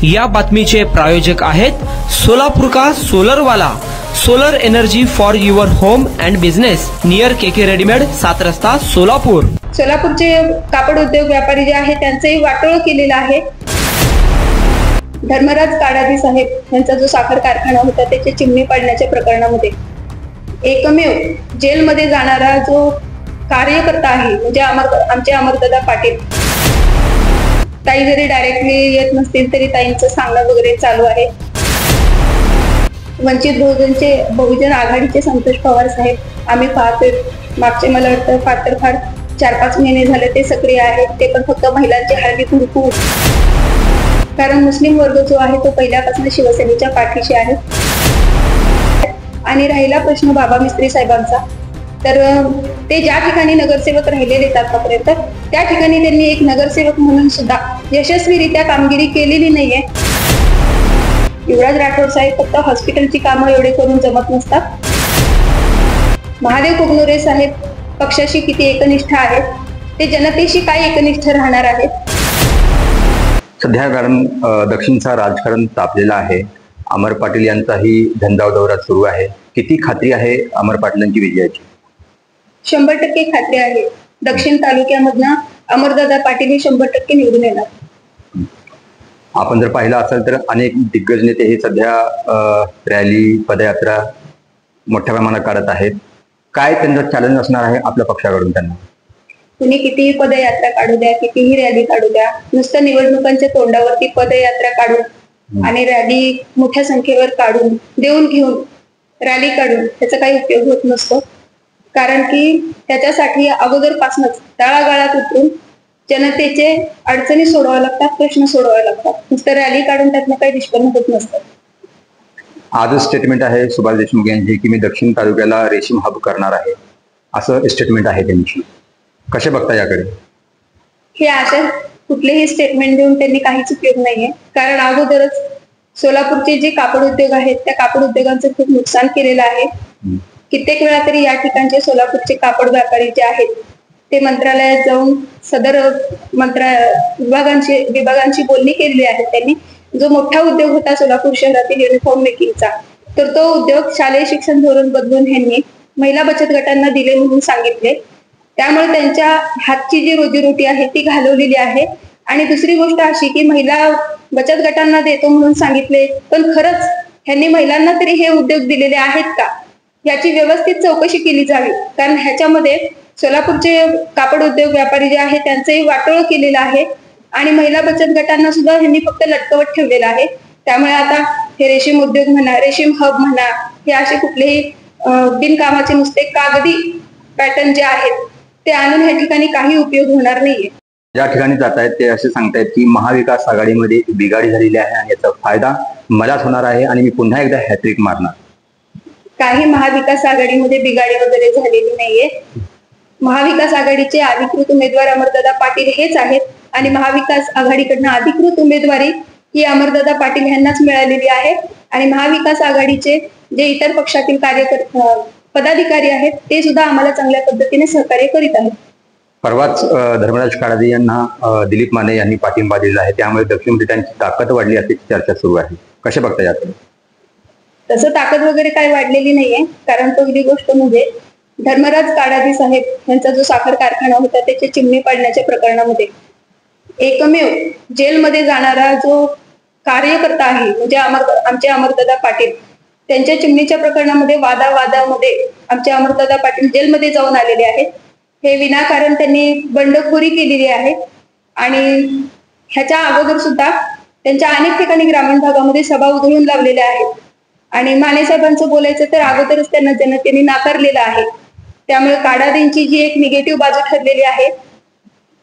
या बातमीचे प्रायोजक आहेत सोलापूर का सोलरवाला, solar energy for your home and business, near KK readymade, 7 रस्ता, सोलापूर। सोलापूरचे कापड उद्योग व्यापारी जे आहे त्यांचंही वाटोळ केलेलं आहे। धर्मराज काडादी साहेब यांचा जो साखर कारखाना होता त्याचे चिमणी पाडण्याच्या प्रकरणामध्ये एकमेव जेलमध्ये जाणारा जो कार्यकर्ता आहे म्हणजे आमचे अमरदादा पाटील, ताई जरी डायरेक्टली येत नसतील तरी ताईंचं सांगणं वगैरे चालू आहे। वंचित बहुजन आघाडीचे संतोष पवार साहेब आम्ही पाहतोय, मागचे मला वाटतं फार 4-5 महिने झाले ते सक्रिय आहेत, ते पण फक्त महिलांची हळदी कुंकू, कारण मुस्लिम वर्ग जो आहे तो पहिल्यापासून शिवसेनेच्या पाठीशी आहे। आणि राहिला प्रश्न बाबा मिस्त्री साहेबांचा, तर ते ज्या ठिकाणी नगरसेवक राहिलेले आहेत आतापर्यंत त्या ठिकाणी त्यांनी एक नगरसेवक म्हणून सुद्धा यशस्वीरित्या कामगिरी केलेली नाहीये। युवराज राठोड साहेब फक्त हॉस्पिटलची कामं एवढे करून जमत नसतात। महादेव कोगनोरे साहेब पक्षाशी किती एकनिष्ठ आहेत, ते जनतेशी काय एकनिष्ठ राहणार आहेत। सध्या कारण दक्षिणचा राजकारण तापलेला आहे, अमर पाटील यांचाही धंदा दौरा सुरू आहे, किती खात्री आहे अमर पाटलांची विजयाची? 100% खात्री आहे। दक्षिण तालुक्यामधनं अमरदादा पाटील हे 100% निवडून येणार। आपण जर पाहिलं असेल तर अनेक दिग्गज नेते हे सध्या रॅली, पदयात्रा मोठ्या प्रमाणात काढत आहेत, काय त्यांचं चॅलेंज असणार आहे आपल्या पक्षाकडून त्यांना? कुणी कितीही पदयात्रा काढू द्या, कितीही रॅली काढू द्या, नुसतं निवडणुकांच्या तोंडावरती पदयात्रा काढून आणि रॅली मोठ्या संख्येवर काढून देऊन घेऊन रॅली काढून त्याचा काही उपयोग होत नसतो, कारण की त्याच्यासाठी अगोदरपासूनच तळागाळात उतरून जनतेचे अडचणी सोडवाव्या लागतात, प्रश्न सोडवावे लागतात। नुसतं रॅली काढून त्यातनं काही निष्पन्न होत नसतं। आजच स्टेटमेंट आहे सुभाष देशमुख यांची की मी दक्षिण तालुक्याला रेशीम हब करणार आहे, असं स्टेटमेंट आहे त्यांची, कसे बघता याकडे? हे अशा कुठलेही स्टेटमेंट देऊन त्यांनी काहीच उपयोग नाहीये, कारण अगोदरच सोलापूरचे जे कापड उद्योग आहेत त्या कापड उद्योगांचं खूप नुकसान केलेलं आहे। कित्येक वेळा तरी या ठिकाणचे सोलापूरचे कापड व्यापारी जे आहेत ते मंत्रालयात जाऊन सदर विभागांची बोलणी केलेली आहे त्यांनी। जो मोठा उद्योग होता सोलापूर शहरातील युनिफॉर्म मेकिंगचा, तर तो उद्योग शालेय शिक्षण धोरण बदलून ह्यांनी महिला बचत गटांना दिले म्हणून सांगितले, त्यामुळे त्यांच्या हातची जी रोजीरोटी आहे ती घालवलेली आहे। आणि दुसरी गोष्ट अशी की महिला बचत गटांना देतो म्हणून सांगितले, पण खरंच ह्यांनी महिलांना तरी हे उद्योग दिलेले आहेत का याची व्यवस्थित चौकशी केली जावी, कारण ह्याच्यामध्ये सोलापूरचे कापड उद्योग व्यापारी जे आहे त्यांचंही वाटोळ केलेलं आहे आणि महिला बचत गटांना सुद्धा ह्यांनी फक्त लटकवत ठेवलेलं आहे। त्यामुळे आता हे रेशीम उद्योग म्हणा, रेशीम हब म्हणा, हे असे कुठलेही बिनकामाचे नुसते कागदी पॅटर्न जे आहेत ते आणून ह्या ठिकाणी काही उपयोग होणार नाहीये। ज्या ठिकाणी जात आहेत ते असे सांगतायत की महाविकास आघाडीमध्ये बिघाडी झालेली आहे आणि याचा फायदा मलाच होणार आहे आणि मी पुन्हा एकदा हॅट्रिक मारणार। काही महाविकास आघाडीमध्ये बिघाडी वगैरे झालेली नाहीये। महाविकास आघाडीचे अधिकृत उमेदवार अमरदादा पाटील हेच आहेत आणि महाविकास आघाडीकडनं अधिकृत उमेदवारी ही अमरदादा पाटील यांनाच मिळालेली आहे। आणि महाविकास आघाडीचे जे इतर पक्षातील पदाधिकारी आहेत ते सुद्धा आम्हाला चांगल्या पद्धतीने सहकार्य करीत आहेत। परवाच धर्मराज काडादी यांना दिलीप माने यांनी पाठिंबा दिला आहे, त्यामुळे दक्षिणमध्ये त्यांची ताकद वाढली असल्याची चर्चा सुरू आहे, कसे बघता याकडे? तसं ताकद वगैरे काही वाढलेली नाहीये, कारण पहिली गोष्ट म्हणजे धर्मराज काडादी साहेब यांचा जो साखर कारखाना होता त्याचे चिमणी पाडण्याच्या प्रकरणामध्ये एकमेव जेलमध्ये जाणारा जो कार्यकर्ता आहे म्हणजे आमचे अमरदादा पाटील, त्यांच्या चिमणीच्या प्रकरणामध्ये वादामध्ये आमचे अमरदादा पाटील जेलमध्ये जाऊन आलेले आहेत। हे विनाकारण त्यांनी बंडखोरी केलेली आहे आणि ह्याच्या अगोदर सुद्धा त्यांच्या अनेक ठिकाणी ग्रामीण भागामध्ये सभा उधळून लावलेल्या आहेत आणि माने साहेबांचं बोलायचं तर अगोदरच त्यांना जनतेने नाकारलेलं आहे। त्यामुळे काडादींची जी एक निगेटिव्ह बाजू ठरलेली आहे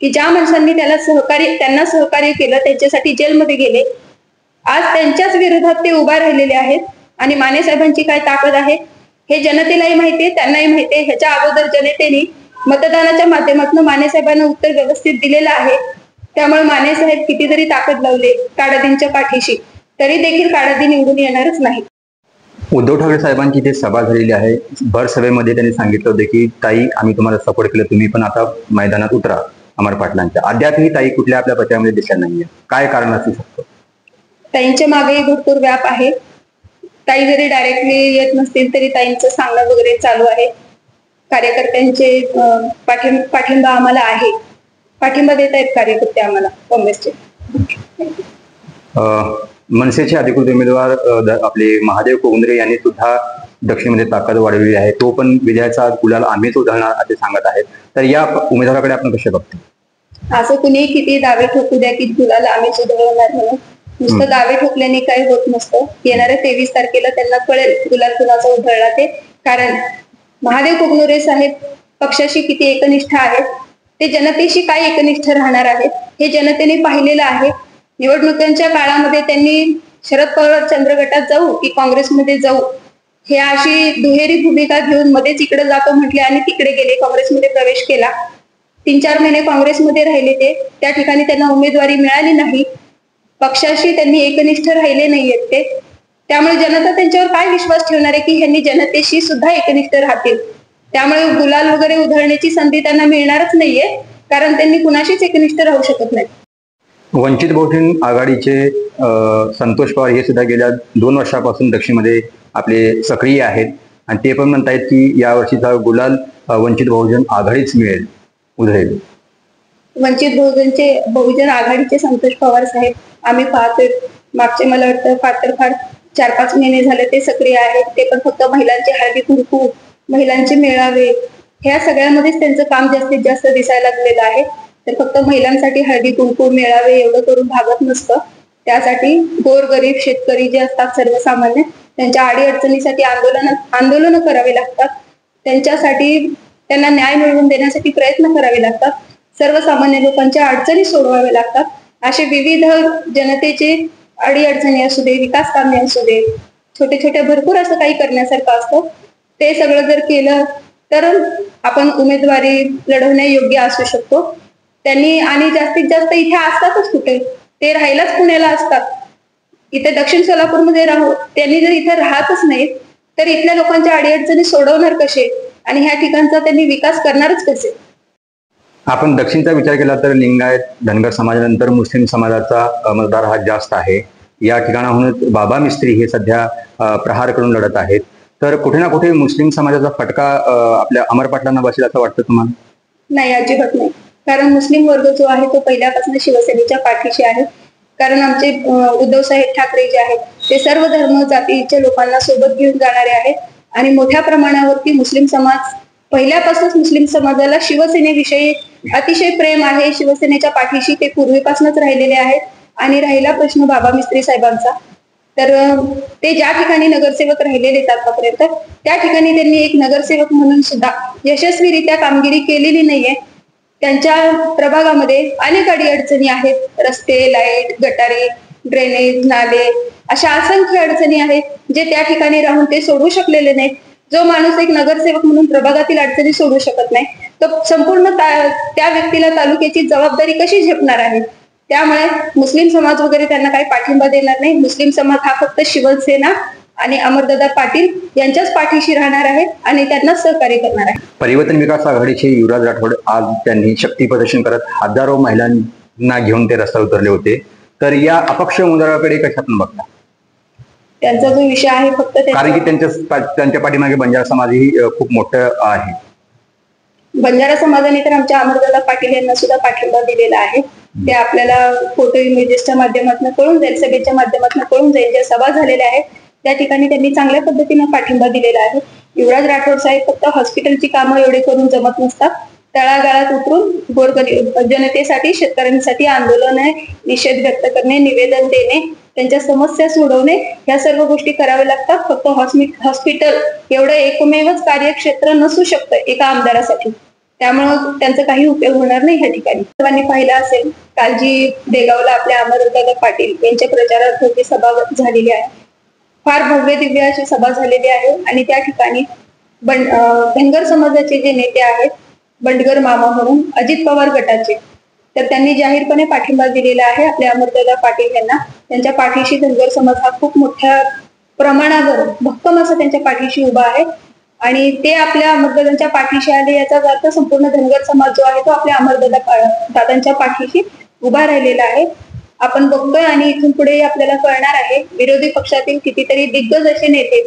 की ज्या माणसांनी त्यांना सहकार्य केलं त्यांच्यासाठी जेलमध्ये गेले, आज त्यांच्याच विरोधात ते उभा राहिलेले आहेत आणि माने साहेबांची काय ताकद आहे हे जनतेलाही माहितीये, त्यांनाही माहितीये। ह्याच्या अगोदर जनतेने मतदानाच्या माध्यमातून माने साहेबांना उत्तर व्यवस्थित दिलेलं आहे, त्यामुळे माने साहेब किती जरी ताकद लावले काडादींच्या पाठीशी तरी देखील काडादी निवडून येणारच नाही। उद्धव ठाकरे साहेबांची इथे सभा झालेली आहे, भर सभेमध्ये त्यांनी सांगितलं होतं की ताई आम्ही तुम्हाला सपोर्ट केलं, तुम्ही पण आता मैदानात उतरा अमर पाटलांच्या। अद्यापही ताई कुठल्या आपल्या पक्षामध्ये दिसल्या नाहीये, काय कारण असू शकतं? ताईंच्या मागेही भरपूर व्याप आहे. ताई जरी डायरेक्टली येत नसतील तरी ताईंचं सांगणं वगैरे चालू आहे. कार्यकर्त्यांचे पाठिंबा आम्हाला आहे. पाठिंबा देत आहेत कार्यकर्ते आम्हाला काँग्रेसचे. मनसेचे अधिकृत उमेदवार आपले महादेव कोगुंद्रे यांनी सुद्धा दक्षिणमध्ये ताकद वाढवली आहे. तो पण विजयाचा गुलाल आम्हीच उधळणार असे सांगत आहेत. तर या उमेदवाराकडे आपण कसे बघतो? असं कुणी किती दावे ठोकू द्या की गुलाल आम्हीच उधळणार म्हणून, नुसतं दावे ठोकल्याने काही होत नसतं. येणाऱ्या 23 तारखेला त्यांना कळेल गुलाल कुणाचा उधळला ते. कारण महादेव कोगनुरे साहेब पक्षाशी किती एकनिष्ठ आहेत, ते जनतेशी काय एकनिष्ठ राहणार आहेत हे जनतेने पाहिलेलं आहे. निवडणुकांच्या काळामध्ये त्यांनी शरद पवार चंद्र गटात जाऊ की काँग्रेसमध्ये जाऊ हे अशी दुहेरी भूमिका घेऊन मध्येच इकडे जातो म्हटले आणि तिकडे गेले, काँग्रेसमध्ये प्रवेश केला. 3-4 महिने काँग्रेसमध्ये राहिले ते, त्या ठिकाणी त्यांना उमेदवारी मिळाली नाही. पक्षाशी त्यांनी एकनिष्ठ राहिले नाहीयेत ते. त्यामुळे जनता त्यांच्यावर काय विश्वास ठेवणार आहे की ह्यांनी जनतेशी सुद्धा एकनिष्ठ राहतील. त्यामुळे गुलाल वगैरे उधळण्याची संधी त्यांना मिळणारच नाहीये, कारण त्यांनी कुणाशीच एकनिष्ठ राहू शकत नाही. वंचित बहुजन आघाडीचे संतोष पवार हे सुद्धा गेल्या 2 वर्षापासून दक्षिणमध्ये आपले सक्रिय आहेत आणि ते पण म्हणतायत की यावर्षीचा गुलाल वंचित बहुजन आघाडीच मिळेल, उधळेल. वंचित बहुजन आघाडीचे संतोष पवार साहेब आम्ही पाहतोय, मागचे मला वाटतं फार 4-5 महिने झाले ते सक्रिय आहेत. ते पण फक्त महिलांचे हळदी कुंकू, महिलांचे मेळावे ह्या सगळ्यामध्येच त्यांचं काम जास्तीत जास्त दिसायला लागलेलं आहे. तर फक्त महिलांसाठी हळदी कुंकू मेळावे एवढं करून भागत नसतं. त्यासाठी गोरगरीब शेतकरी जे असतात सर्वसामान्य, त्यांच्या अडीअडचणीसाठी आंदोलन करावे लागतात. त्यांच्यासाठी त्यांना न्याय मिळवून देण्यासाठी प्रयत्न करावे लागतात. सर्वसामान्य लोकांच्या अडचणी सोडवाव्या लागतात. असे विविध जनतेचे अडीअडचणी असू दे, विकास कामे असू दे, छोटे छोटे भरपूर असं काही करण्यासारखं असतं. ते सगळं जर केलं तर आपण उमेदवारी लढवण्यायोग्य असू शकतो. त्यांनी आणि जास्तीत जास्त इथे असतातच कुठे, ते राहायलाच पुण्याला असतात. इथे दक्षिण सोलापूरमध्ये त्यांनी जर इथे राहतच नाही तर इथल्या लोकांच्या अडीअडचणी सोडवणार कसे आणि ह्या ठिकाणचा त्यांनी विकास करणारच कसे? आपण दक्षिणचा विचार केला तर लिंगायत धनगर समाजानंतर मुस्लिम समाजाचा मतदार हा जास्त आहे. या ठिकाणाहूनच बाबा मिस्त्री हे सध्या प्रहार करून लढत आहेत. तर कुठे ना कुठे मुस्लिम समाजाचा फटका आपल्या अमर पाटलांना बसेल असं वाटतं तुम्हाला? नाही, अजिबात नाही. कारण मुस्लिम वर्ग जो आहे तो पहिल्यापासून शिवसेनेच्या पाठीशी आहे. कारण आमचे उद्धव साहेब ठाकरे जे आहेत ते सर्व धर्म जातीच्या लोकांना सोबत घेऊन जाणारे आहेत आणि मोठ्या प्रमाणावरती मुस्लिम समाज पहिल्यापासूनच मुस्लिम समाजाला शिवसेनेविषयी अतिशय प्रेम आहे. शिवसेनेच्या पाठीशी ते पूर्वीपासूनच राहिलेले आहेत. आणि राहिला प्रश्न बाबा मिस्त्री साहेबांचा, तर ते ज्या ठिकाणी नगरसेवक राहिलेले आहेत आतापर्यंत त्या ठिकाणी त्यांनी एक नगरसेवक म्हणून सुद्धा यशस्वीरित्या कामगिरी केलेली नाहीये. त्यांच्या प्रभागामध्ये अनेक अडीअडचणी आहेत. रस्ते, लाईट, गटारे, ड्रेनेज, नाले अशा असंख्य अडचणी आहेत जे त्या ठिकाणी राहून ते सोडवू शकलेले नाहीत. जो माणूस एक नगरसेवक म्हणून प्रभागातील अडचणी सोडवू शकत नाही तो संपूर्ण त्या व्यक्तीला तालुक्याची जबाबदारी कशी झेपणार आहे? त्यामुळे मुस्लिम समाज वगैरे त्यांना काही पाठिंबा देणार नाही. मुस्लिम समाज हा फक्त शिवसेना आणि अमरदादा पाटील यांच्याच पाठीशी राहणार आहे आणि त्यांना सहकार्य करणार आहे. परिवर्तन विकास आघाडीचे युवराज राठोड आज त्यांनी शक्ती प्रदर्शन करत हजारो महिलांना घेऊन ते रस्त्यावर उतरले होते. तर या अपक्ष उमेदवाराकडे कशा आपण बघता? त्यांचा जो विषय आहे फक्त कारण की त्यांच्या पाठीमागे बंजारा समाजही खूप मोठं आहे. बंजारा समाजाने तर आमच्या अमरदादा पाटील यांना सुद्धा पाठिंबा दिलेला आहे. ते आपल्याला फोटो इमेजेसच्या माध्यमातून कळून जाईल, सभेच्या माध्यमातून कळून जाईल. ज्या सभा झालेल्या आहेत त्या ठिकाणी त्यांनी चांगल्या पद्धतीने पाठिंबा दिलेला आहे. युवराज राठोड साहेब फक्त हॉस्पिटलची कामं एवढे करून जमत नसतात. तळागाळात उतरून गोरगरीब जनतेसाठी, शेतकऱ्यांसाठी आंदोलन, निषेध व्यक्त करणे, निवेदन देणे, त्यांच्या समस्या सोडवणे या सर्व गोष्टी कराव्या लागतात. फक्त हॉस्पिटल एवढं एकमेवच कार्यक्षेत्र नसू शकतं एका आमदारासाठी. त्यामुळं त्यांचा काही उपयोग होणार नाही ह्या ठिकाणी. सर्वांनी पाहिलं असेल काल जी देगावला आपल्या अमरदादा पाटील यांच्या प्रचारार्थ सभा झालेली आहे, फार भव्य दिव्य अशी सभा झालेली आहे. आणि त्या ठिकाणी धनगर समाजाचे जे नेते आहेत, बंडगर मामा म्हणून अजित पवार गटाचे, तर त्यांनी जाहीरपणे पाठिंबा दिलेला आहे आपल्या अमरदादा पाटील यांना. त्यांच्या पाठीशी धनगर समाज हा खूप मोठ्या प्रमाणावर भक्कम असं त्यांच्या पाठीशी उभा आहे. आणि ते आपल्या अमरदादांच्या पाठीशी आले याचा अर्थ संपूर्ण धनगर समाज जो आहे तो आपल्या अमरदादांच्या पाठीशी उभा राहिलेला आहे. आपण बघतोय आणि इथून पुढे आपल्याला कळणार आहे. विरोधी पक्षातील कितीतरी दिग्गज असे नेते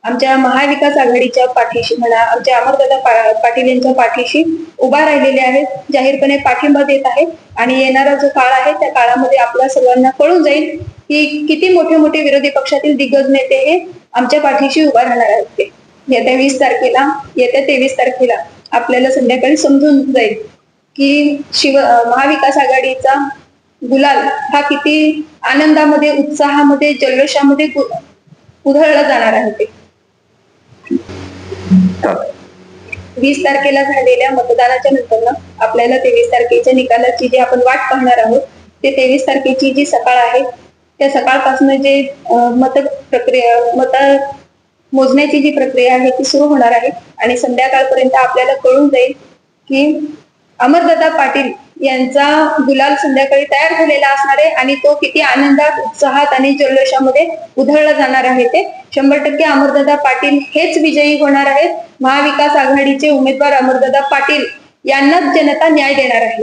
आमच्या महाविकास आघाडीच्या पाठीशी म्हणा, आमच्या अमरदादा पाटील यांच्या पाठीशी उभा राहिलेले आहेत, जाहीरपणे पाठिंबा देत आहेत. आणि येणारा जो काळ आहे त्या काळामध्ये आपल्या सर्वांना कळून जाईल की किती मोठे मोठे विरोधी पक्षातील दिग्गज नेते हे आमच्या पाठीशी उभा राहणार आहेत. ते येत्या 20 तारखेला, येत्या 23 तारखेला आपल्याला संध्याकाळी समजून जाईल की महाविकास आघाडीचा गुलाल हा किती आनंदामध्ये, उत्साहामध्ये, जल्लोषामध्ये उधळला जाणार आहे. ते 20 तारखेला झालेल्या मतदानाच्या नंतर आपल्याला 23 तारखेच्या निकालाची जी आपण वाट पाहणार आहोत, ते 23 तारखेची जी सकाळ आहे त्या सकाळपासून जे मत मोजण्याची जी प्रक्रिया आहे ती सुरू होणार आहे. आणि संध्याकाळपर्यंत आपल्याला कळून जाईल की अमरदादा पाटील यांचा गुलाल संध्याकाळी तयार झालेला असणार आहे आणि तो किती आनंदात, उत्साहात आणि जल्लोषामध्ये उधळला जाणार आहे. ते 100% अमरदादा पाटील हेच विजयी होणार आहेत. महाविकास आघाडीचे उमेदवार अमरदादा पाटील यांनाच जनता न्याय देणार आहे.